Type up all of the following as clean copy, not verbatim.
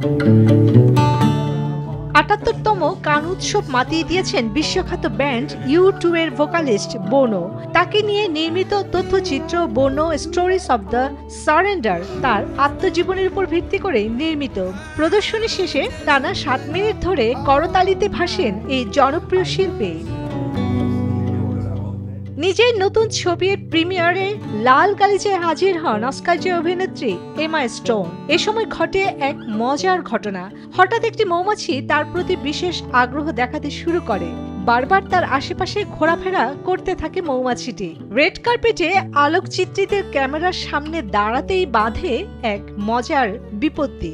৭৮তম কান উৎসব মাতিয়ে দিয়েছেন বিশ্বখ্যাত ব্যান্ড U2 এর ভোকালিস্ট বোনো। তাকে নিয়ে নির্মিত তথ্যচিত্র বোনো স্টোরিজ অব দ্য সারেন্ডার তার আত্মজীবনের উপর ভিত্তি করে নির্মিত। প্রদর্শনী শেষে টানা ৭ মিনিট ধরে করতালিতে ভাসেন এই জনপ্রিয় শিল্পী। নিজের নতুন ছবির প্রিমিয়ারে লাল গালিচায় হাজির হন অস্কার জয়ী অভিনেত্রী এমা স্টোন। এ সময় ঘটে এক মজার ঘটনা। হঠাৎ একটি মৌমাছি তার প্রতি বিশেষ আগ্রহ দেখাতে শুরু করে। বারবার তার আশেপাশে ঘোরাফেরা করতে থাকে মৌমাছিটি। রেড কার্পেটে আলোকচিত্রীদের ক্যামেরার সামনে দাঁড়াতেই বাধে এক মজার বিপত্তি।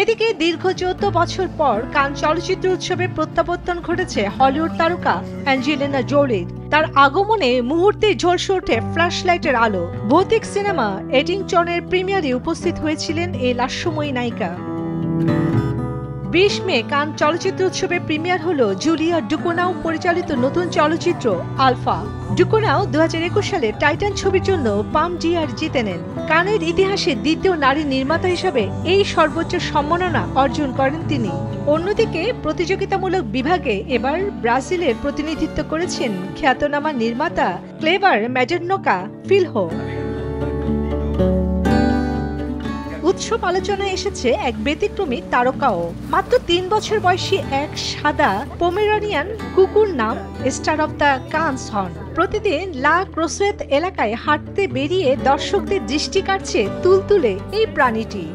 এদিকে দীর্ঘ ১৪ বছর পর কান চলচ্চিত্র উৎসবে প্রত্যাবর্তন ঘটেছে হলিউড তারকা অ্যাঞ্জেলিনা জোলির। তার আগমনে মুহূর্তে ঝলসে ওঠে ফ্ল্যাশলাইটের আলো। ভৌতিক সিনেমা এডিংটনের প্রিমিয়ারে উপস্থিত হয়েছিলেন এই লাস্যময়ী নায়িকা। ২০ মে কান চলচ্চিত্র উৎসবে প্রিমিয়ার হলো জুলিয়া ডুকোনাউ পরিচালিত নতুন চলচ্চিত্র আলফা। ডুকোনাউ ২০২১ সালে টাইটান ছবির জন্য পাম ডিয়ার জিতে নেন। কানের ইতিহাসে দ্বিতীয় নারী নির্মাতা হিসেবে এই সর্বোচ্চ সম্মাননা অর্জন করেন তিনি। অন্যদিকে প্রতিযোগিতামূলক বিভাগে এবার ব্রাজিলের প্রতিনিধিত্ব করেছেন খ্যাতনামা নির্মাতা ক্লেভার ম্যাজের্নোকা ফিলহো। উৎসব আলোচনায় এসেছে এক ব্যতিক্রমী তারকাও। মাত্র ৩ বছর বয়সী এক সাদা পোমেরানিয়ান কুকুর নাম স্টার অব দ্য কানস হন। প্রতিদিন লা ক্রোসেত এলাকায় হাঁটতে বেরিয়ে দর্শকদের দৃষ্টি কাটছে তুলতুলে এই প্রাণীটি।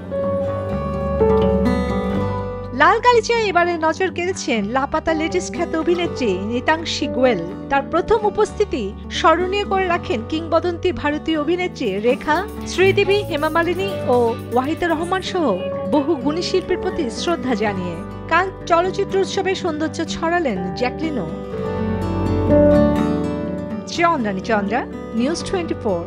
লাল গালিচায় এবারে নজর কেড়েছেন লাপাতা লেডিস খ্যাত অভিনেত্রী নিতাংশী গোয়েল। তার প্রথম উপস্থিতি স্মরণীয় করে রাখেন কিংবদন্তি ভারতীয় অভিনেত্রী রেখা, শ্রীদেবী, হেমা মালিনী ও ওয়াহিদা রহমান সহ বহু গুণী শিল্পীর প্রতি শ্রদ্ধা জানিয়ে। কান চলচ্চিত্র উৎসবে সৌন্দর্য ছড়ালেন জ্যাকলিনও। চন্দ্রানী চন্দ্রা, নিউজ 24।